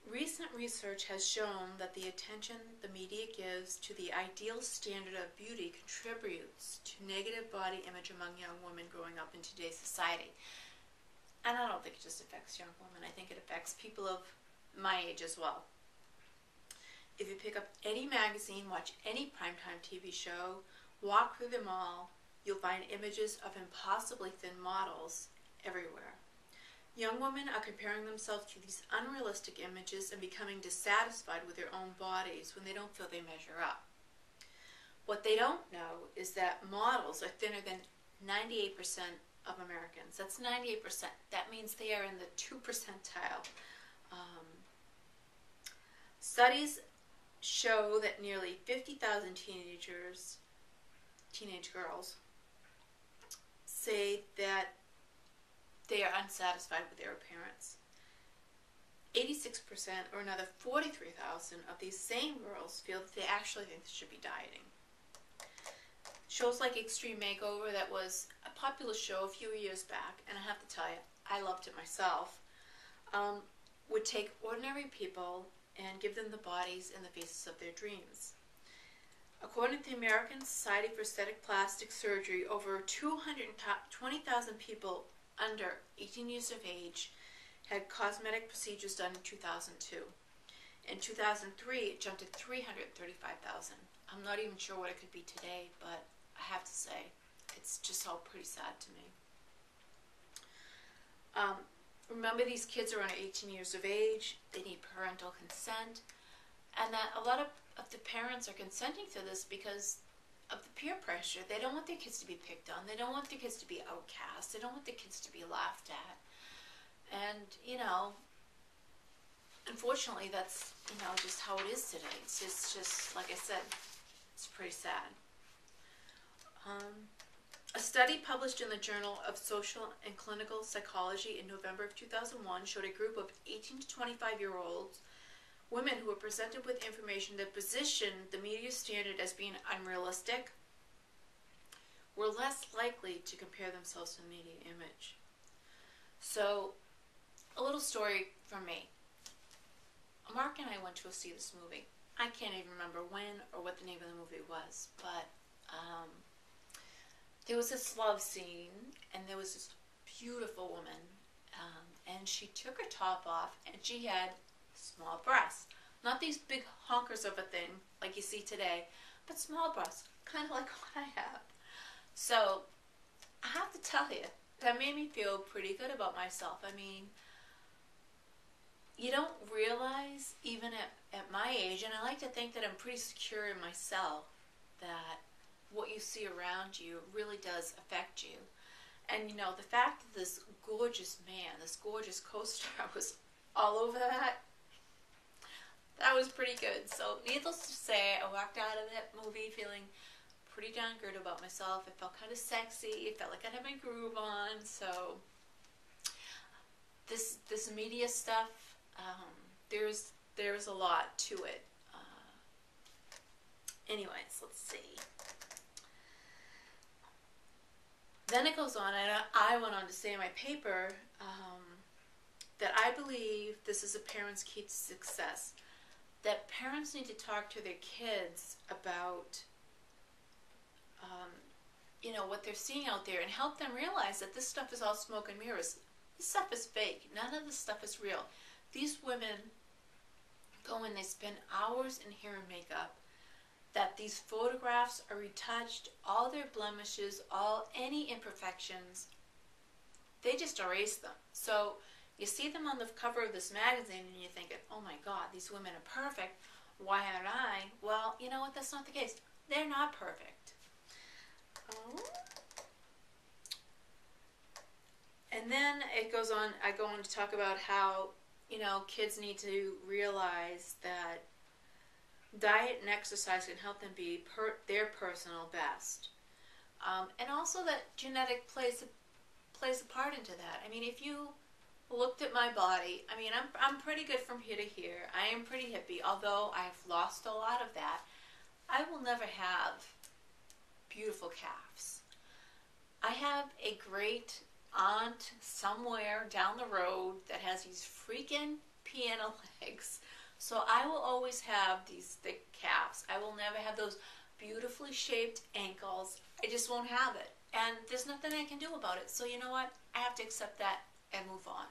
Recent research has shown that the attention the media gives to the ideal standard of beauty contributes to negative body image among young women growing up in today's society. And I don't think it just affects young women. I think it affects people of my age as well. If you pick up any magazine, watch any primetime TV show, walk through them all, you'll find images of impossibly thin models everywhere. Young women are comparing themselves to these unrealistic images and becoming dissatisfied with their own bodies when they don't feel they measure up. What they don't know is that models are thinner than 98% of Americans. That's 98%. That means they are in the 2 percentile. Studies show that nearly 50,000 teenage girls, say that they are unsatisfied with their appearance. 86%, or another 43,000 of these same girls, feel that they actually think they should be dieting. Shows like Extreme Makeover, that was a popular show a few years back, and I have to tell you, I loved it myself, would take ordinary people and give them the bodies and the faces of their dreams. According to the American Society for Aesthetic Plastic Surgery, over 220,000 people under 18 years of age had cosmetic procedures done in 2002. In 2003, it jumped to 335,000. I'm not even sure what it could be today, but I have to say, it's just all pretty sad to me. Remember, these kids are under 18 years of age. They need parental consent. And that a lot of the parents are consenting to this because of the peer pressure. They don't want their kids to be picked on. They don't want their kids to be outcast. They don't want their kids to be laughed at. And, you know, unfortunately, that's, you know, just how it is today. It's just like I said, it's pretty sad. A study published in the Journal of Social and Clinical Psychology in November of 2001 showed a group of 18 to 25-year-olds women who were presented with information that positioned the media standard as being unrealistic were less likely to compare themselves to the media image. So, a little story from me. Mark and I went to go see this movie. I can't even remember when or what the name of the movie was, but there was this love scene, and there was this beautiful woman, and she took her top off, and she had small breasts. Not these big honkers of a thing like you see today, but small breasts, kind of like what I have. So, I have to tell you, that made me feel pretty good about myself. I mean, you don't realize, even at my age, and I like to think that I'm pretty secure in myself, that what you see around you really does affect you. And, you know, the fact that this gorgeous man, this gorgeous co-star was all over that was pretty good. So, needless to say, I walked out of that movie feeling pretty darn good about myself. It felt kind of sexy. It felt like I had my groove on. So, this media stuff, there's a lot to it. Anyways, let's see. Then it goes on, and I went on to say in my paper that I believe this is a parent's key to success. That parents need to talk to their kids about, you know, what they're seeing out there, and help them realize that this stuff is all smoke and mirrors. This stuff is fake. None of this stuff is real. These women go and they spend hours in hair and makeup. That these photographs are retouched, all their blemishes, any imperfections, they just erase them. So you see them on the cover of this magazine and you're thinking, oh my God, these women are perfect. Why aren't I? Well, you know what? That's not the case. They're not perfect. And then it goes on, I go on to talk about how, you know, kids need to realize that diet and exercise can help them be their personal best. And also that genetic plays a part into that. I mean, if you looked at my body, I mean, I'm pretty good from here to here. I am pretty hippie, although I have lost a lot of that. I will never have beautiful calves. I have a great aunt somewhere down the road that has these freaking piano legs. So I will always have these thick calves. I will never have those beautifully shaped ankles. I just won't have it. And there's nothing I can do about it. So you know what? I have to accept that and move on.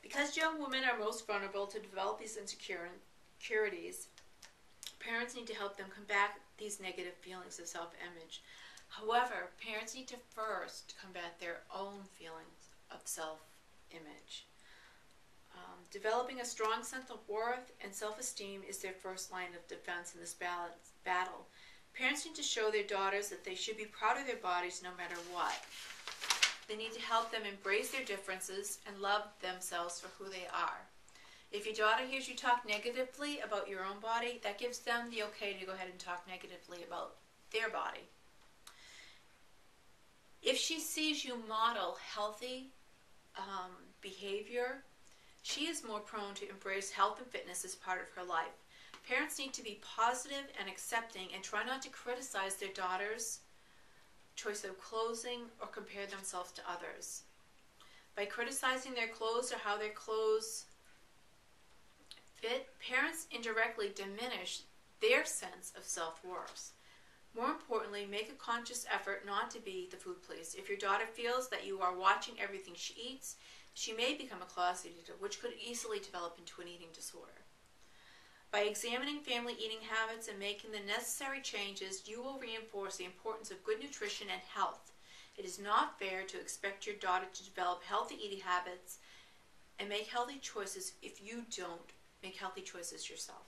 Because young women are most vulnerable to develop these insecurities, parents need to help them combat these negative feelings of self-image. However, parents need to first combat their own feelings of self-image. Developing a strong sense of worth and self-esteem is their first line of defense in this battle. Parents need to show their daughters that they should be proud of their bodies no matter what. They need to help them embrace their differences and love themselves for who they are. If your daughter hears you talk negatively about your own body, that gives them the okay to go ahead and talk negatively about their body. If she sees you model healthy behavior, she is more prone to embrace health and fitness as part of her life. Parents need to be positive and accepting and try not to criticize their daughters' choice of clothing or compare themselves to others. By criticizing their clothes or how their clothes fit, parents indirectly diminish their sense of self-worth. More importantly, make a conscious effort not to be the food police. If your daughter feels that you are watching everything she eats, she may become a closet eater, which could easily develop into an eating disorder. By examining family eating habits and making the necessary changes, you will reinforce the importance of good nutrition and health. It is not fair to expect your daughter to develop healthy eating habits and make healthy choices if you don't make healthy choices yourself.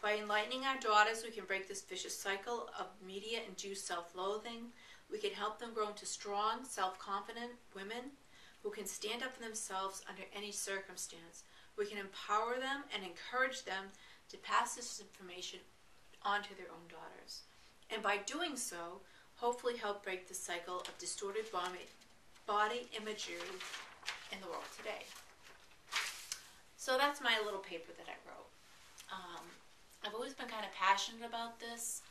By enlightening our daughters, we can break this vicious cycle of media-induced self-loathing. We can help them grow into strong, self-confident women who can stand up for themselves under any circumstance. We can empower them and encourage them to pass this information on to their own daughters. And by doing so, hopefully help break the cycle of distorted body imagery in the world today. So that's my little paper that I wrote. I've always been kind of passionate about this.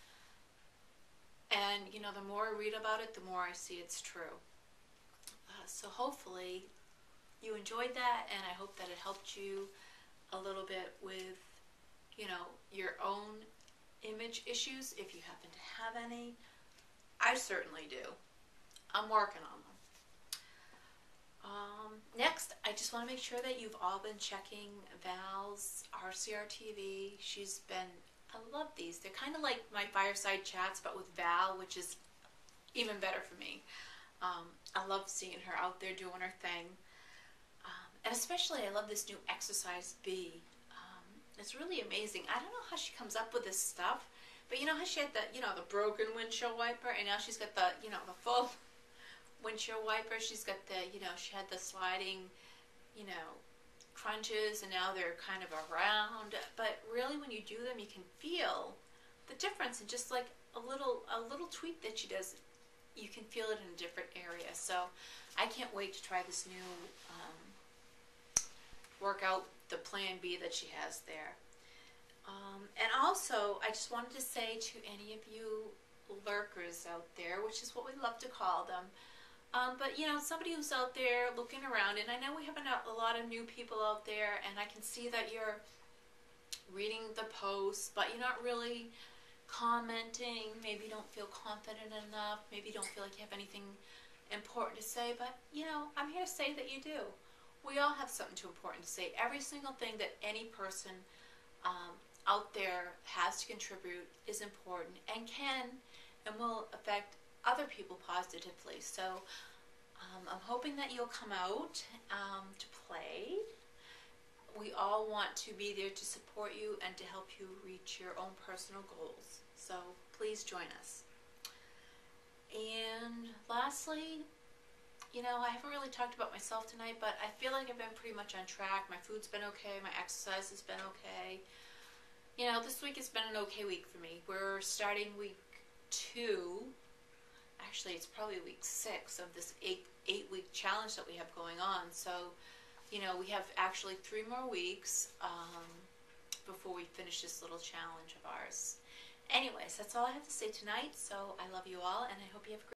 And, you know, the more I read about it, the more I see it's true. So hopefully you enjoyed that, and I hope that it helped you a little bit with, you know, your own image issues, if you happen to have any. I certainly do. I'm working on them. Next, I just want to make sure that you've all been checking Val's RCR TV. She's been, I love these. They're kind of like my fireside chats, but with Val, which is even better for me. I love seeing her out there doing her thing. And especially I love this new Exercise B. It's really amazing. I don't know how she comes up with this stuff, but you know how she had the, you know, the broken windshield wiper, and now she's got the, you know, the full windshield wiper. She's got the, you know, she had the sliding, you know, crunches, and now they're kind of around. But really, when you do them, you can feel the difference, and just like a little tweak that she does, you can feel it in a different area. So I can't wait to try this new workout, the Plan B that she has there. And also, I just wanted to say to any of you lurkers out there, which is what we love to call them, but you know, somebody who's out there looking around, and I know we have a lot of new people out there, and I can see that you're reading the posts, but you're not really commenting. Maybe you don't feel confident enough. Maybe you don't feel like you have anything important to say, but you know, I'm here to say that you do. We all have something too important to say. Every single thing that any person out there has to contribute is important and can and will affect other people positively. So I'm hoping that you'll come out to play. We all want to be there to support you and to help you reach your own personal goals. So please join us. And lastly, you know, I haven't really talked about myself tonight, but I feel like I've been pretty much on track. My food's been okay. My exercise has been okay. You know, this week has been an okay week for me. We're starting week 2. Actually, it's probably week 6 of this 8-week challenge that we have going on. So, you know, we have actually 3 more weeks before we finish this little challenge of ours. Anyways, that's all I have to say tonight. So I love you all, and I hope you have a great